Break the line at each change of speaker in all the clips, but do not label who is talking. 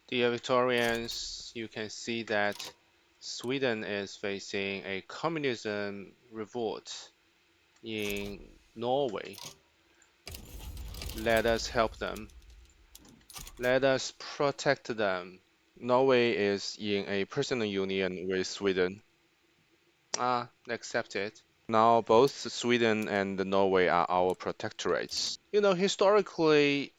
Dear Victorians, you can see that Sweden is facing a communism revolt in Norway. Let us help them. Let us protect them. Norway is in a personal union with Sweden. Accept it. Now both Sweden and Norway are our protectorates. Historically,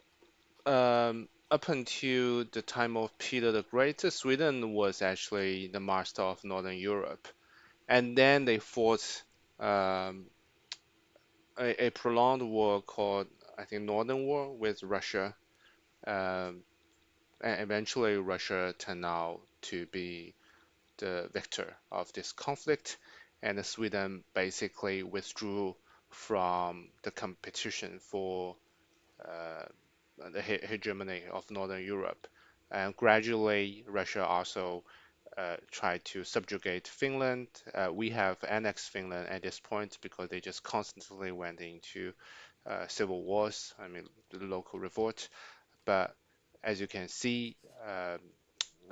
up until the time of Peter the Great, Sweden was actually the master of Northern Europe. And then they fought um, a prolonged war called, I think, Northern War with Russia. Um, and eventually, Russia turned out to be the victor of this conflict, and Sweden basically withdrew from the competition for uh, the hegemony of Northern Europe. And gradually, Russia also tried to subjugate Finland. We have annexed Finland at this point because they just constantly went into civil wars, I mean, the local revolt. But as you can see, um,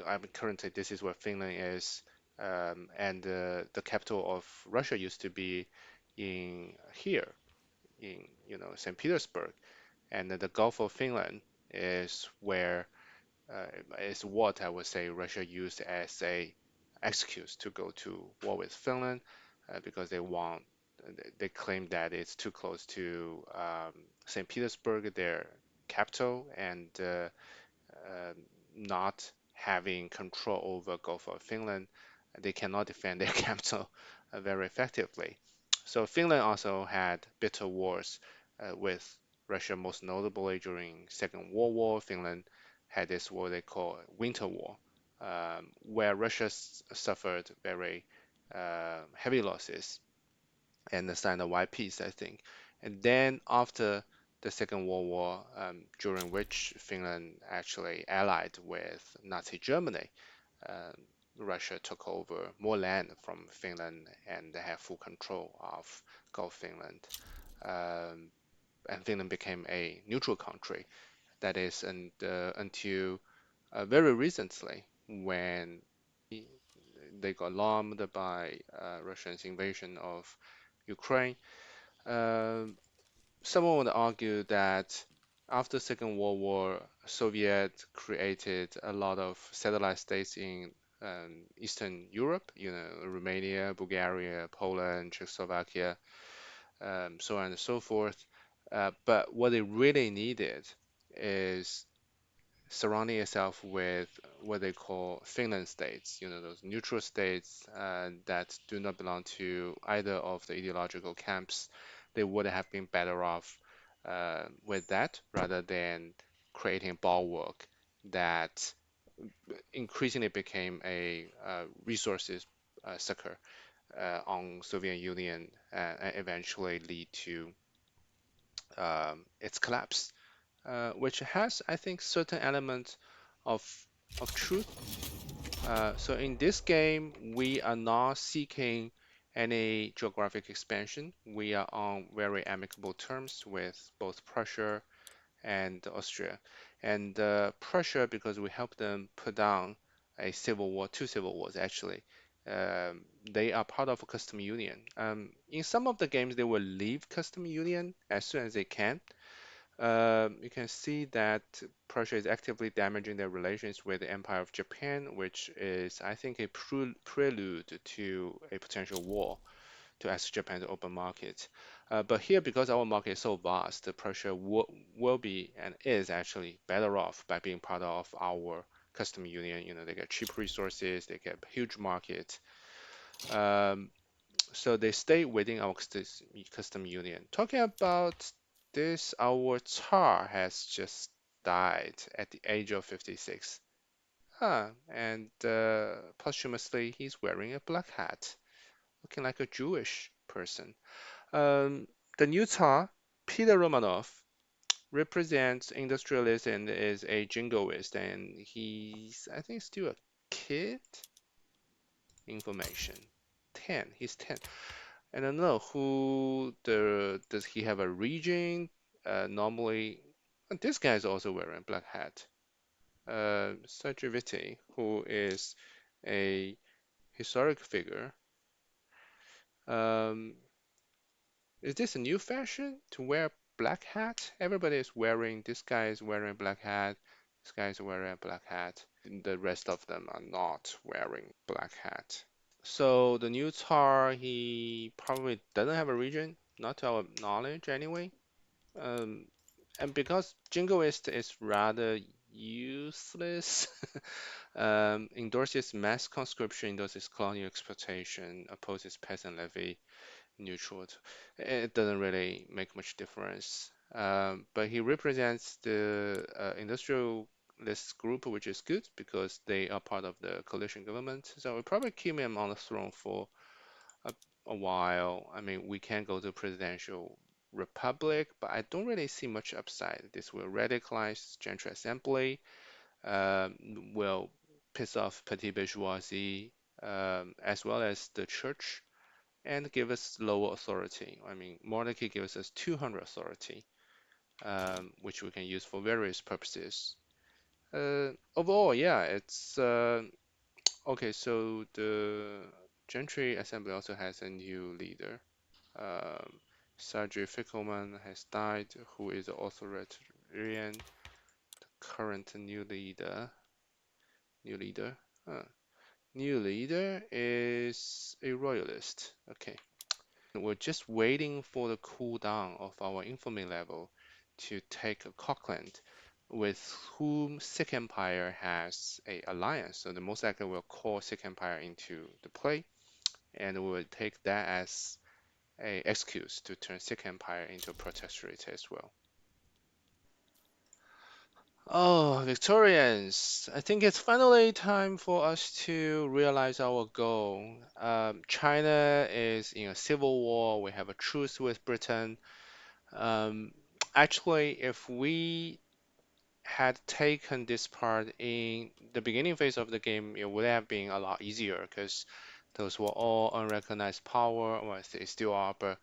I mean, currently this is where Finland is, and the capital of Russia used to be in here, in St. Petersburg, and the Gulf of Finland is where is what I would say Russia used as a excuse to go to war with Finland because they claim that it's too close to St. Petersburg, their capital, and uh, not having control over Gulf of Finland, they cannot defend their capital very effectively. So Finland also had bitter wars with Russia, most notably during Second World War. Finland had this war they call Winter War, where Russia suffered very heavy losses and signed a white peace, I think. And then after the Second World War, during which Finland actually allied with Nazi Germany, um, Russia took over more land from Finland and they have full control of Gulf Finland. Um, and Finland became a neutral country. That is, and until very recently, when they got alarmed by Russia's invasion of Ukraine. Um, Someone would argue that after Second World War, Soviet created a lot of satellite states in Eastern Europe, Romania, Bulgaria, Poland, Czechoslovakia, so on and so forth. But what they really needed is surrounding itself with what they call Finland states, those neutral states that do not belong to either of the ideological camps. They would have been better off with that rather than creating a bulwark that increasingly became a resources sucker on Soviet Union and eventually lead to its collapse, which has, I think, certain elements of truth. So in this game, we are not seeking any geographic expansion. We are on very amicable terms with both Prussia and Austria. And Prussia, because we helped them put down a civil war, two civil wars actually. They are part of a custom union. In some of the games, they will leave custom union as soon as they can. You can see that Prussia is actively damaging their relations with the Empire of Japan, which is, I think, a prelude to a potential war to ask Japan to open market. But here, because our market is so vast, Prussia will be and is actually better off by being part of our custom union. They get cheap resources, they get huge market. Um, so they stay within our custom union. Talking about this, our Tsar has just died at the age of 56. And posthumously, he's wearing a black hat, looking like a Jewish person. Um, the new Tsar, Peter Romanov, represents industrialist and is a jingoist, and he's, I think, still a kid. Information. 10. He's 10. And I don't know who does he have a region? Normally, this guy is also wearing black hat. subjugating, who is a historic figure. Um, is this a new fashion to wear black hat? Everybody is wearing, this guy is wearing a black hat, this guy is wearing a black hat. The rest of them are not wearing black hat. So the new Tsar, he probably doesn't have a region, not to our knowledge anyway. Um, and because jingoist is rather useless, endorses mass conscription, endorses colonial exploitation, opposes peasant levy, neutral. It doesn't really make much difference. But he represents the industrialist group, which is good because they are part of the coalition government. So we probably keep him on the throne for a, a while. I mean, we can go to presidential republic, but I don't really see much upside. This will radicalize gentry assembly, will piss off petty bourgeoisie, as well as the church, and give us lower authority. I mean, monarchy gives us 200 authority, which we can use for various purposes. Overall, yeah, it's okay. So the gentry assembly also has a new leader. Um, Sergei Fickelman has died, who is the authoritarian. The current new leader, huh. New leader is a royalist. Okay. We're just waiting for the cool down of our infamy level to take Cockland, with whom Sikh Empire has a alliance. So the most likely will call Sikh Empire into the play, and we will take that as a excuse to turn Sikh Empire into a protectorate as well. Oh, Victorians, I think it's finally time for us to realize our goal. China is in a civil war. We have a truce with Britain. Um, Actually, if we had taken this part in the beginning phase of the game, it would have been a lot easier because those were all unrecognized power. Well, they still are, but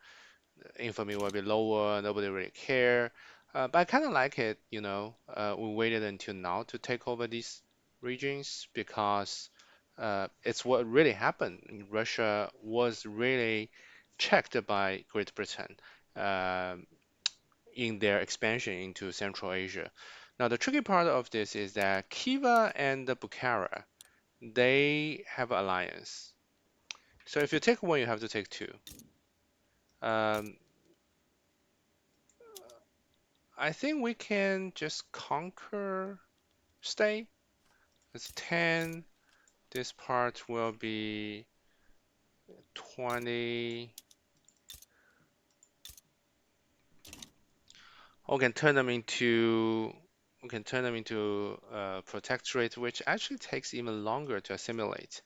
infamy will be lower. Nobody really care. But I kind of like it, you know. We waited until now to take over these regions because it's what really happened. Russia was really checked by Great Britain. Um in their expansion into Central Asia. Now, the tricky part of this is that Khiva and the Bukhara, they have an alliance. So if you take one, you have to take two. Um, I think we can just conquer stay. It's 10. This part will be 20. We can turn them into protectorate, which actually takes even longer to assimilate.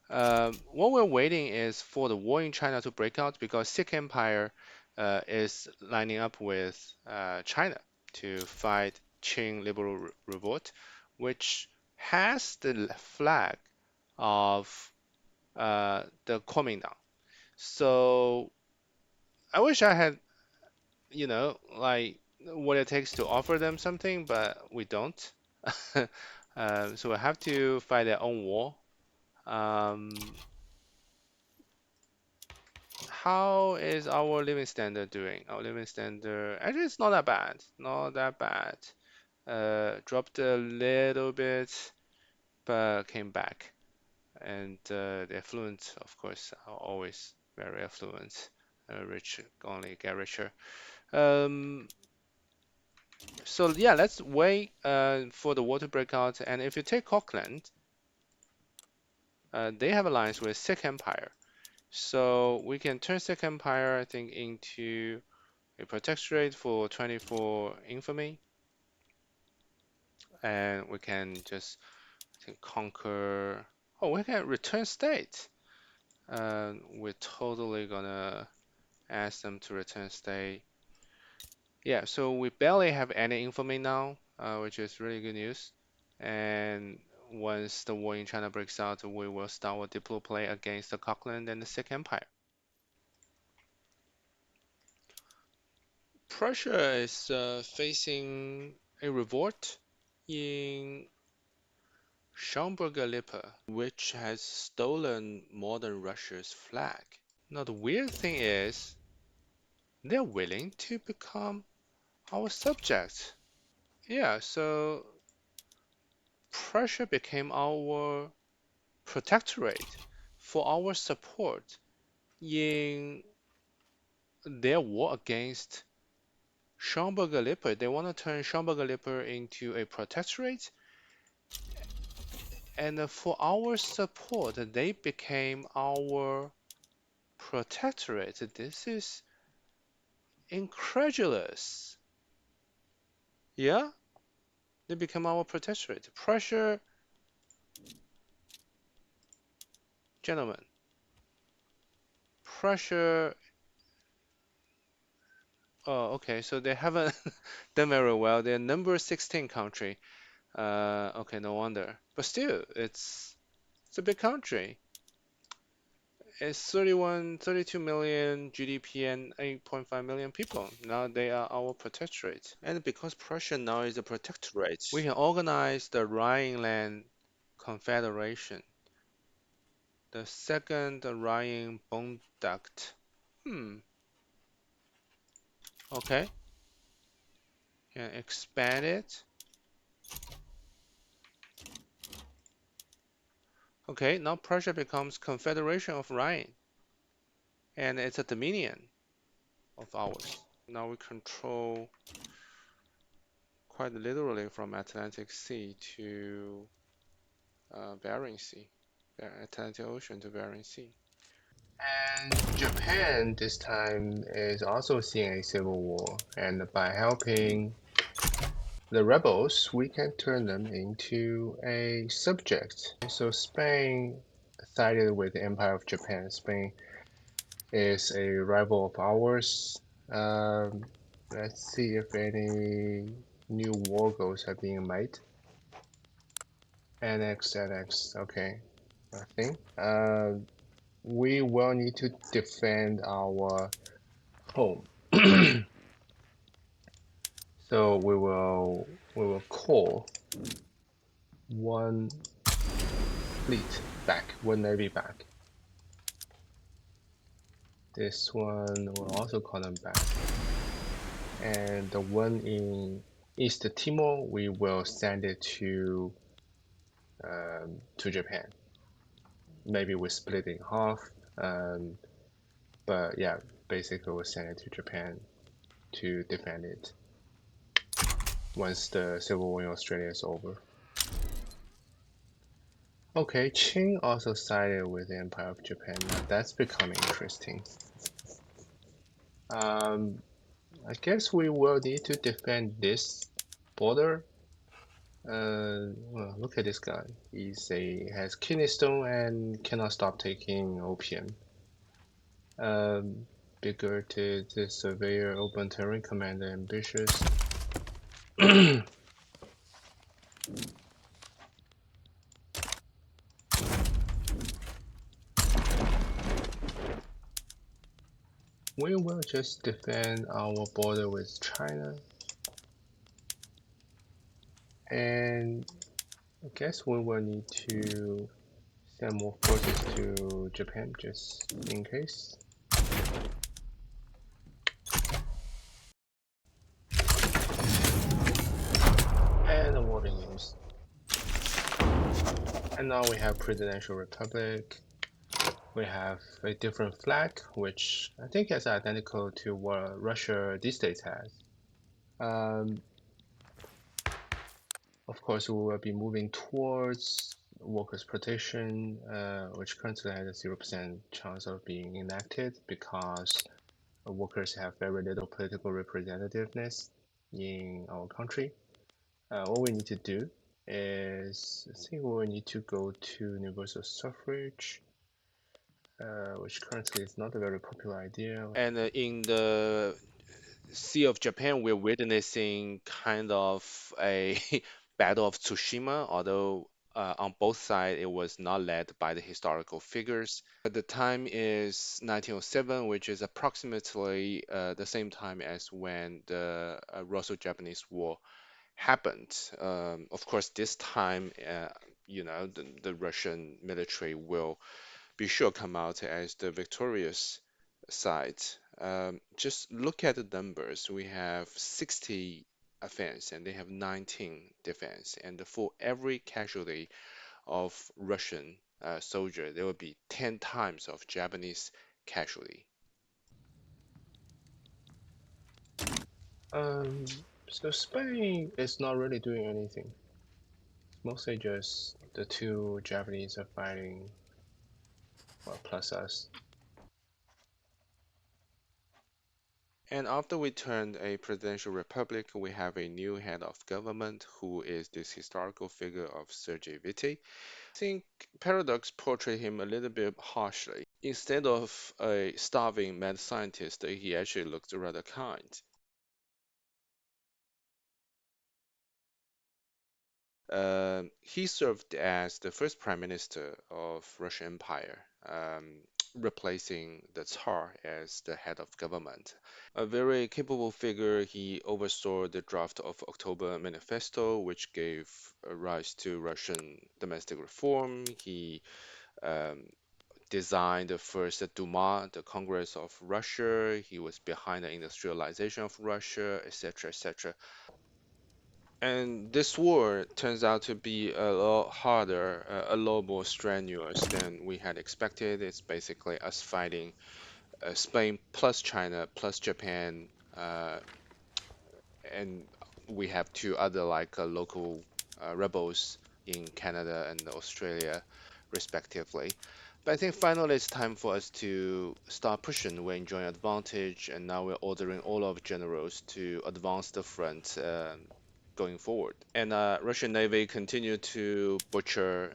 What we're waiting is for the war in China to break out because Sikh Empire is lining up with China to fight Qing Liberal Revolt, which has the flag of the Kuomintang. So I wish I had, like what it takes to offer them something, but we don't. So we have to fight their own war. Um, How is our living standard doing? Our living standard, actually, it's not that bad. Not that bad. Dropped a little bit, but came back. And the affluent, of course, are always very affluent. Rich only get richer. Um, so yeah, let's wait for the war to break out. And if you take Auckland, they have alliance with Sikh Empire. So we can turn Sikh Empire, I think, into a protectorate for 24 infamy, and we can just conquer. Oh, we can return state. We're totally gonna ask them to return state. Yeah, so we barely have any infamy now, which is really good news. And once the war in China breaks out, we will start our diplo play against the Cockland and the Sikh Empire. Prussia is facing a revolt in Schaumburger-Lippe, which has stolen modern Russia's flag. Now, the weird thing is, they're willing to become our subject. Yeah, so Prussia became our protectorate for our support in their war against Schaumburger-Lippe. They want to turn Schaumburger-Lippe into a protectorate, and for our support, they became our protectorate. This is incredulous. Yeah, they become our protectorate. Prussia, gentlemen, Prussia. Oh, okay, so they haven't done very well. They're number 16 country. Okay, no wonder. But still, it's a big country. It's 32 million GDP and 8.5 million people. Now they are our protectorate. And because Prussia now is a protectorate, we can organize the Rhineland Confederation, the second Rhine Bundakt. Hmm, okay. Can expand it. Okay, now Prussia becomes Confederation of Rhine, and it's a dominion of ours. Now we control quite literally from Atlantic Sea to Bering Sea, Atlantic Ocean to Bering Sea. And Japan this time is also seeing a civil war, and by helping the rebels, we can turn them into a subject. So Spain sided with the Empire of Japan. Spain is a rival of ours. Um, let's see if any new war goals are being made. Annex, annex, okay, nothing. We will need to defend our home. So we will call one fleet back, one navy back. This one will also call them back. And the one in East Timor, we will send it to Japan. Maybe we split it in half. But yeah, basically we'll send it to Japan to defend it once the civil war in Australia is over. Okay, Qing also sided with the Empire of Japan. Now that's becoming interesting. I guess we will need to defend this border. Well, look at this guy. Has kidney stone and cannot stop taking opium. Bigger to the surveyor, open terrain commander, ambitious. We will just defend our border with China. And I guess we will need to send more forces to Japan just in case. And the water news. And now we have Presidential Republic. We have a different flag, which I think is identical to what Russia these days has. Of course, we will be moving towards workers' protection, which currently has a 0% chance of being enacted because workers have very little political representativeness in our country. What we need to do is, I think we need to go to universal suffrage, which currently is not a very popular idea. And in the Sea of Japan, we're witnessing kind of a Battle of Tsushima, although on both sides it was not led by the historical figures. At the time is 1907, which is approximately the same time as when the Russo-Japanese War happened. Of course, this time the Russian military will be sure come out as the victorious side. Just look at the numbers. We have 60 offense and they have 19 defense. And for every casualty of Russian soldier, there will be 10 times of Japanese casualty.
So Spain is not really doing anything. It's mostly just the two Japanese are fighting, well, plus us.
And after we turned a presidential republic, we have a new head of government who is this historical figure of Sergei Viti. I think Paradox portrayed him a little bit harshly. Instead of a starving mad scientist, he actually looked rather kind. He served as the first prime minister of Russian Empire, replacing the Tsar as the head of government. A very capable figure, he oversaw the draft of October Manifesto, which gave rise to Russian domestic reform. He um, designed the first Duma, the Congress of Russia. He was behind the industrialization of Russia, etc., etc. And this war turns out to be a lot harder, a lot more strenuous than we had expected. It's basically us fighting Spain plus China plus Japan, and we have two other like local rebels in Canada and Australia, respectively. But I think finally it's time for us to start pushing. We're enjoying advantage, and now we're ordering all of generals to advance the front going forward. And Russian Navy continue to butcher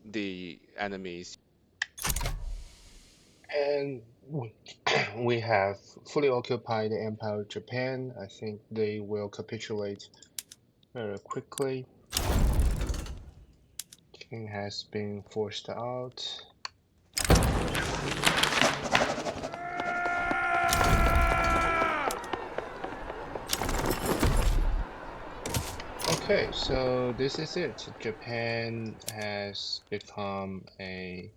the enemies.
And we have fully occupied the Empire of Japan. I think they will capitulate very quickly. King has been forced out. Okay, so this is it. Japan has become a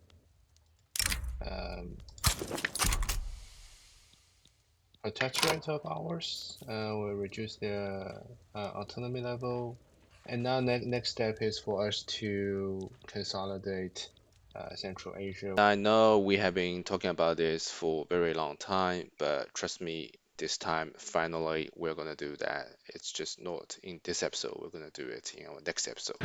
um, protectorate of ours. We reduce their autonomy level, and now next step is for us to consolidate Central Asia.
I know we have been talking about this for a very long time, but trust me, this time finally we're gonna do that. It's just not in this episode, we're gonna do it in our next episode.